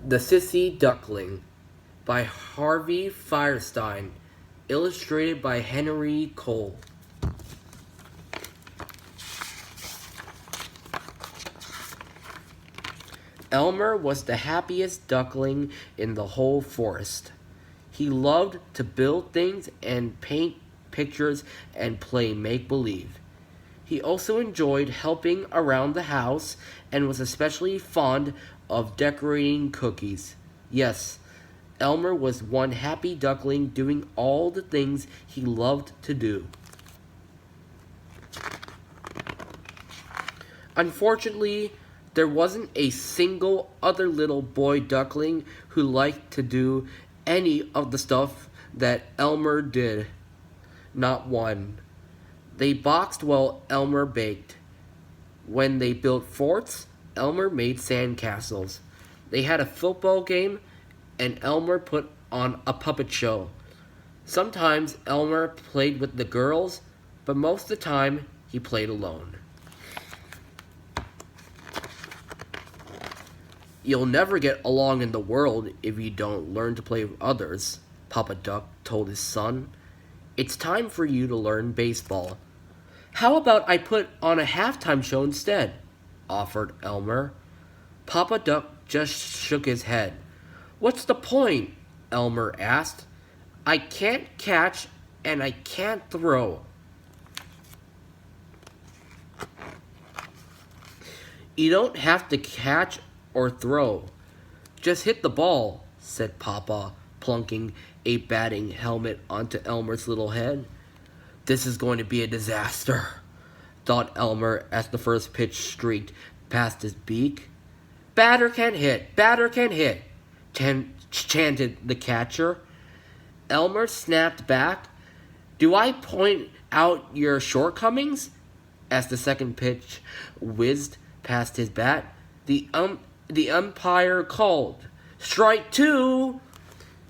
The Sissy Duckling by Harvey Firestein, illustrated by Henry Cole. Elmer was the happiest duckling in the whole forest. He loved to build things and paint pictures and play make-believe. He also enjoyed helping around the house and was especially fond of decorating cookies. Yes, Elmer was one happy duckling doing all the things he loved to do. Unfortunately, there wasn't a single other little boy duckling who liked to do any of the stuff that Elmer did. Not one. They boxed while Elmer baked. When they built forts, Elmer made sandcastles. They had a football game, and Elmer put on a puppet show. Sometimes Elmer played with the girls, but most of the time he played alone. "You'll never get along in the world if you don't learn to play with others," Papa Duck told his son. "It's time for you to learn baseball." "How about I put on a halftime show instead?" offered Elmer. Papa Duck just shook his head. "What's the point?" Elmer asked. "I can't catch and I can't throw." "You don't have to catch or throw. Just hit the ball," said Papa, plunking a batting helmet onto Elmer's little head. "This is going to be a disaster," thought Elmer as the first pitch streaked past his beak. "Batter can hit, batter can hit," chanted the catcher. Elmer snapped back. "Do I point out your shortcomings?" As the second pitch whizzed past his bat, the umpire called, "Strike two!"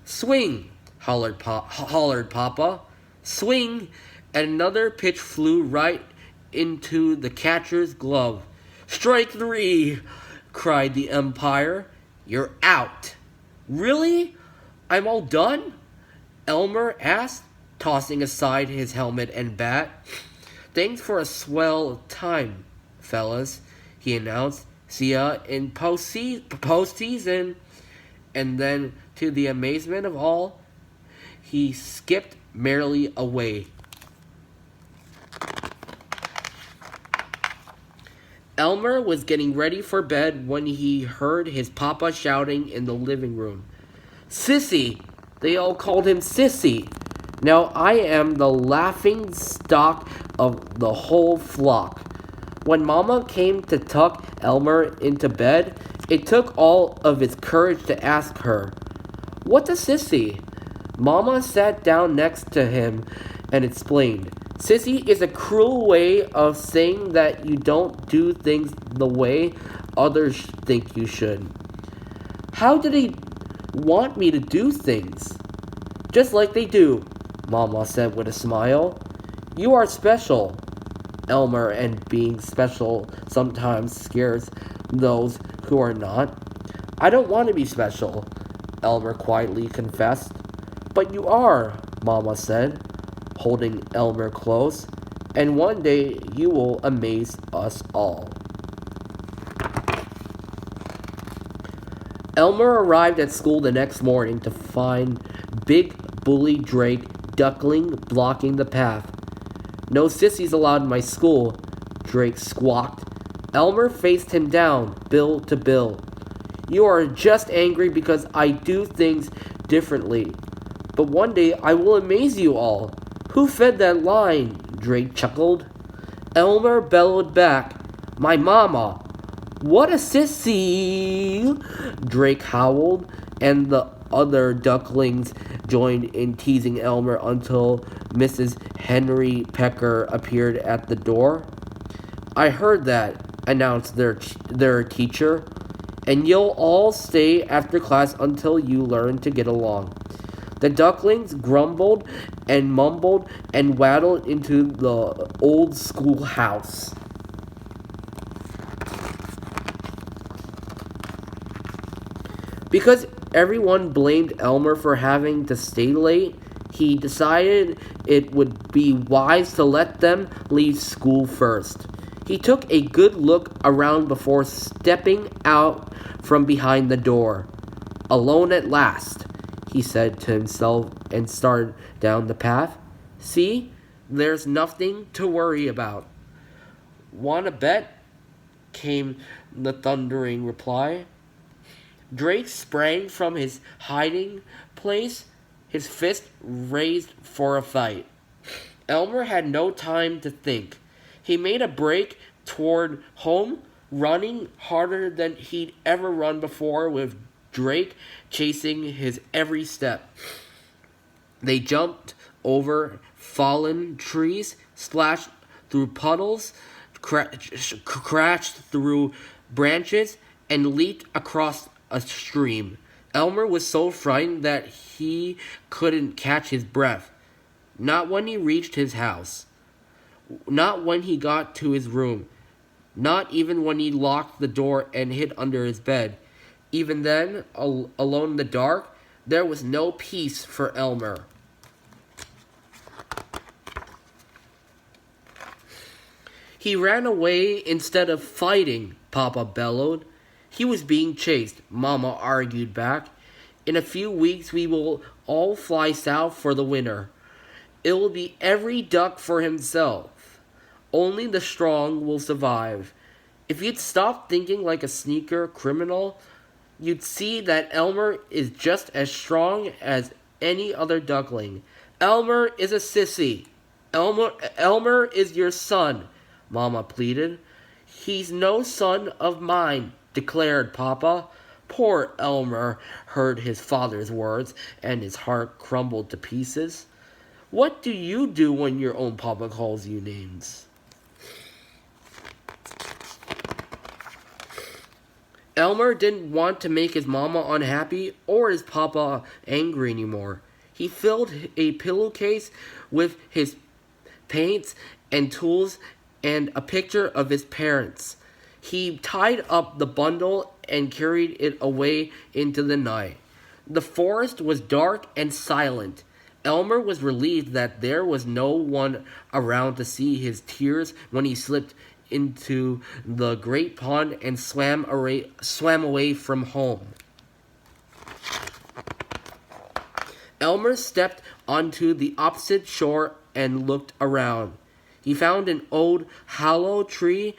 "Swing!" hollered Papa. "Swing!" And another pitch flew right into the catcher's glove. "Strike three!" cried the umpire. "You're out." "Really? I'm all done?" Elmer asked, tossing aside his helmet and bat. "Thanks for a swell time, fellas," he announced. "See ya in postseason." And then, to the amazement of all, he skipped merrily away. Elmer was getting ready for bed when he heard his papa shouting in the living room. "Sissy!" They all called him Sissy. Now I am the laughing stock of the whole flock. When Mama came to tuck Elmer into bed, it took all of its courage to ask her, "What's a sissy?" Mama sat down next to him and explained, "Sissy is a cruel way of saying that you don't do things the way others think you should." "How do they want me to do things?" "Just like they do," Mama said with a smile. "You are special, Elmer, and being special sometimes scares those who are not." "I don't want to be special," Elmer quietly confessed. "But you are," Mama said, holding Elmer close, "and one day you will amaze us all." Elmer arrived at school the next morning to find Big Bully Drake Duckling blocking the path. "No sissies allowed in my school," Drake squawked. Elmer faced him down, bill to bill. "You are just angry because I do things differently. But one day I will amaze you all." "Who fed that line?" Drake chuckled. Elmer bellowed back, "My mama." "What a sissy!" Drake howled, and the other ducklings joined in teasing Elmer until Mrs. Henry Pecker appeared at the door. "I heard that," announced their teacher, "and you'll all stay after class until you learn to get along." The ducklings grumbled and mumbled and waddled into the old schoolhouse. Because everyone blamed Elmer for having to stay late, he decided it would be wise to let them leave school first. He took a good look around before stepping out from behind the door. Alone at last, he said to himself and started down the path. See, there's nothing to worry about. "Wanna bet?" came the thundering reply. Drake sprang from his hiding place, his fist raised for a fight. Elmer had no time to think. He made a break toward home, running harder than he'd ever run before, with Drake chasing his every step. They jumped over fallen trees, splashed through puddles, crashed through branches, and leaped across a stream. Elmer was so frightened that he couldn't catch his breath. Not when he reached his house. Not when he got to his room. Not even when he locked the door and hid under his bed. Even then, alone in the dark, there was no peace for Elmer. He ran away instead of fighting, Papa bellowed. He was being chased, Mama argued back. In a few weeks we will all fly south for the winter. It will be every duck for himself. Only the strong will survive. If you'd stop thinking like a sneaker criminal, you'd see that Elmer is just as strong as any other duckling. Elmer is a sissy. Elmer is your son, Mama pleaded. He's no son of mine, declared Papa. Poor Elmer heard his father's words, and his heart crumbled to pieces. What do you do when your own papa calls you names? Elmer didn't want to make his mama unhappy or his papa angry anymore. He filled a pillowcase with his paints and tools and a picture of his parents. He tied up the bundle and carried it away into the night. The forest was dark and silent. Elmer was relieved that there was no one around to see his tears when he slipped into the great pond and swam away from home. Elmer stepped onto the opposite shore and looked around. He found an old hollow tree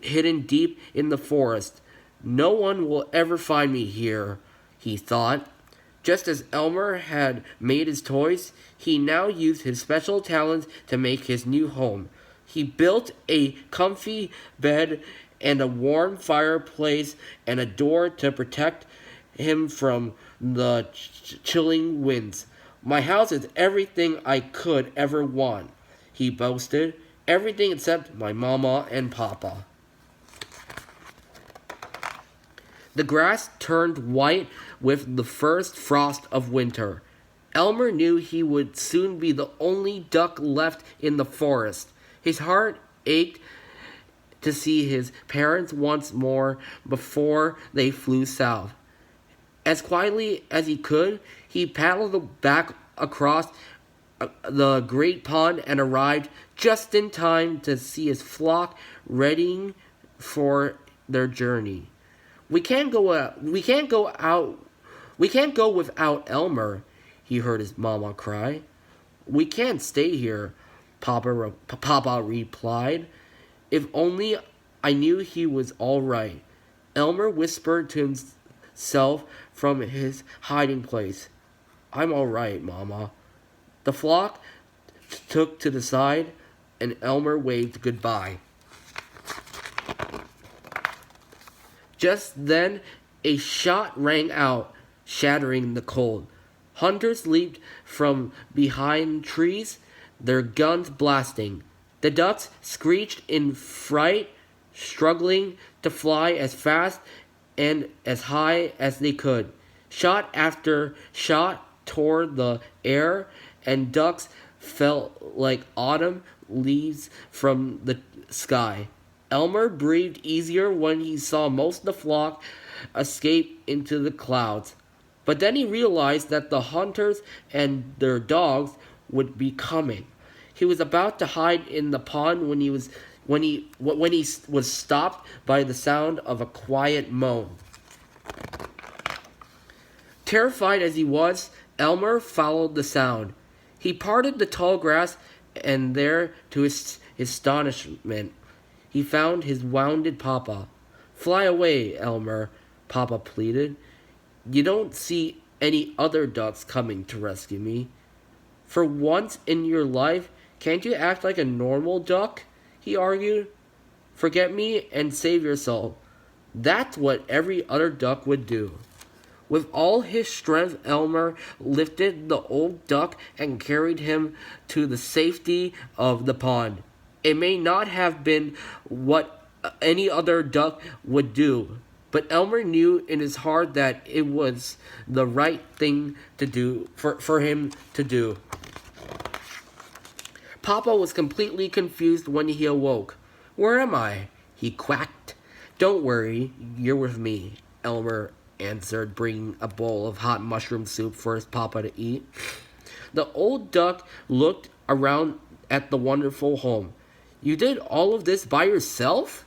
hidden deep in the forest. No one will ever find me here, he thought. Just as Elmer had made his toys, he now used his special talents to make his new home. He built a comfy bed and a warm fireplace and a door to protect him from the chilling winds. My house is everything I could ever want, he boasted. Everything except my mama and papa. The grass turned white with the first frost of winter. Elmer knew he would soon be the only duck left in the forest. His heart ached to see his parents once more before they flew south. As quietly as he could, he paddled back across the great pond and arrived just in time to see his flock readying for their journey. We can't go without Elmer, he heard his mama cry. We can't stay here, Papa replied. If only I knew he was all right. Elmer whispered to himself from his hiding place. I'm all right, Mama. The flock took to the side, and Elmer waved goodbye. Just then, a shot rang out, shattering the cold. Hunters leaped from behind trees, their guns blasting. The ducks screeched in fright, struggling to fly as fast and as high as they could. Shot after shot tore the air, and ducks felt like autumn leaves from the sky. Elmer breathed easier when he saw most of the flock escape into the clouds. But then he realized that the hunters and their dogs would be coming. He was about to hide in the pond when he was stopped by the sound of a quiet moan. Terrified as he was, Elmer followed the sound. He parted the tall grass, and there, to his astonishment, he found his wounded papa. "Fly away, Elmer," Papa pleaded. "You don't see any other ducks coming to rescue me. For once in your life, can't you act like a normal duck?" he argued. "Forget me and save yourself. That's what every other duck would do." With all his strength, Elmer lifted the old duck and carried him to the safety of the pond. It may not have been what any other duck would do, but Elmer knew in his heart that it was the right thing to do for him to do. Papa was completely confused when he awoke. "Where am I?" he quacked. "Don't worry, you're with me," Elmer answered, bringing a bowl of hot mushroom soup for his papa to eat. The old duck looked around at the wonderful home. "You did all of this by yourself?"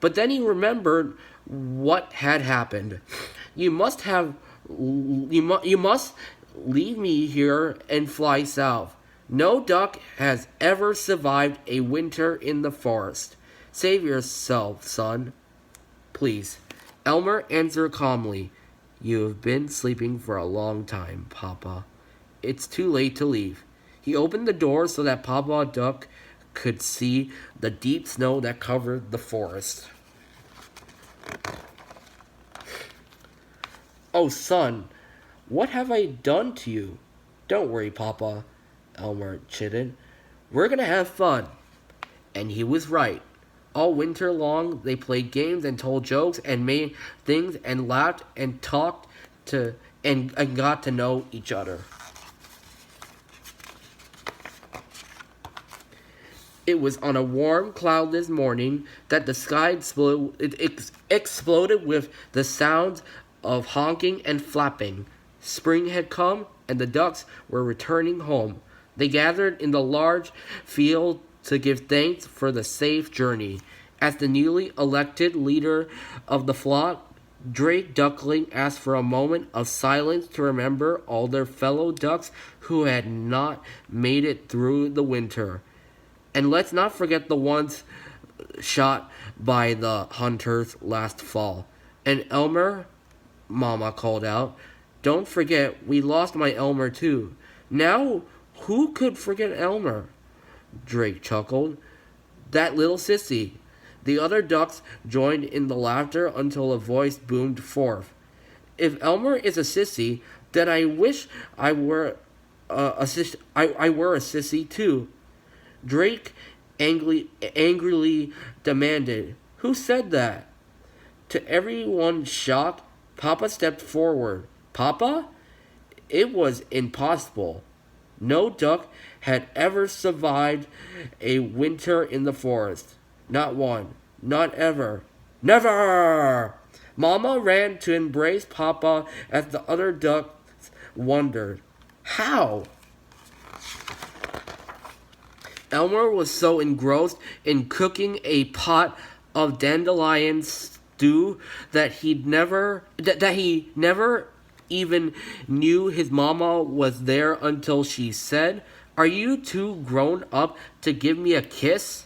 But then he remembered what had happened. You must leave me here and fly south. No duck has ever survived a winter in the forest. Save yourself, son. Please." Elmer answered calmly. "You have been sleeping for a long time, Papa. It's too late to leave." He opened the door so that Papa Duck could see the deep snow that covered the forest. "Oh, son, what have I done to you?" "Don't worry, Papa," Elmer chided. "We're going to have fun." And he was right. All winter long, they played games and told jokes and made things and laughed and talked and got to know each other. It was on a warm, cloudless morning that the sky exploded with the sounds of honking and flapping. Spring had come, and the ducks were returning home. They gathered in the large field to give thanks for the safe journey. As the newly elected leader of the flock, Drake Duckling asked for a moment of silence to remember all their fellow ducks who had not made it through the winter. And let's not forget the ones shot by the hunters last fall. "And Elmer," Mama called out. "Don't forget, we lost my Elmer too." "Now, who could forget Elmer?" Drake chuckled. "That little sissy." The other ducks joined in the laughter until a voice boomed forth. "If Elmer is a sissy, then I wish I were a sissy too." Drake angrily demanded, "Who said that?" To everyone's shock, Papa stepped forward. "Papa?" It was impossible. No duck had ever survived a winter in the forest. Not one. Not ever. Never! Mama ran to embrace Papa as the other ducks wondered. How? Elmer was so engrossed in cooking a pot of dandelion stew that he never even knew his mama was there until she said, "Are you too grown up to give me a kiss?"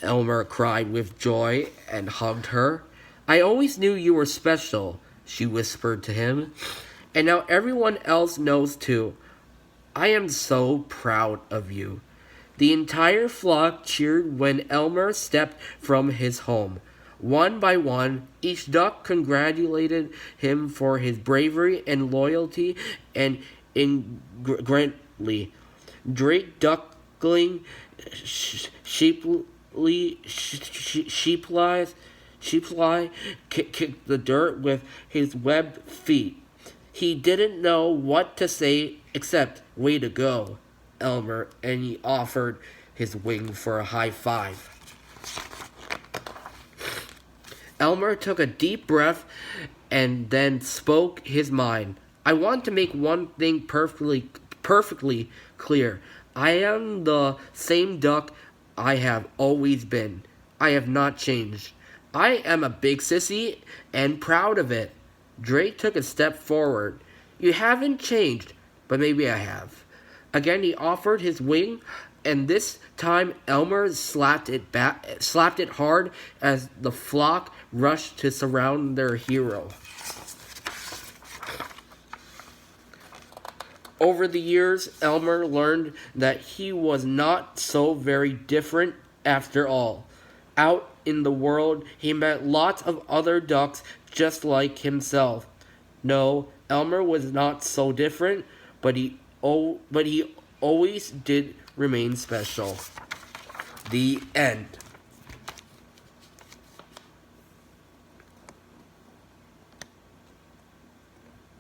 Elmer cried with joy and hugged her. "I always knew you were special," she whispered to him. "And now everyone else knows too. I am so proud of you." The entire flock cheered when Elmer stepped from his home. One by one, each duck congratulated him for his bravery and loyalty, and ingratefully, Drake Duckling sheeply kicked the dirt with his webbed feet. He didn't know what to say except, "Way to go, Elmer," and he offered his wing for a high five. Elmer took a deep breath and then spoke his mind. I want to make one thing perfectly clear. I am the same duck I have always been. I have not changed. I am a big sissy and proud of it. Drake took a step forward. You haven't changed, but maybe I have. Again, he offered his wing, and this time Elmer slapped it hard as the flock rushed to surround their hero. Over the years, Elmer learned that he was not so very different after all. Out in the world, he met lots of other ducks just like himself. No, Elmer was not so different, but he always did remain special. The end.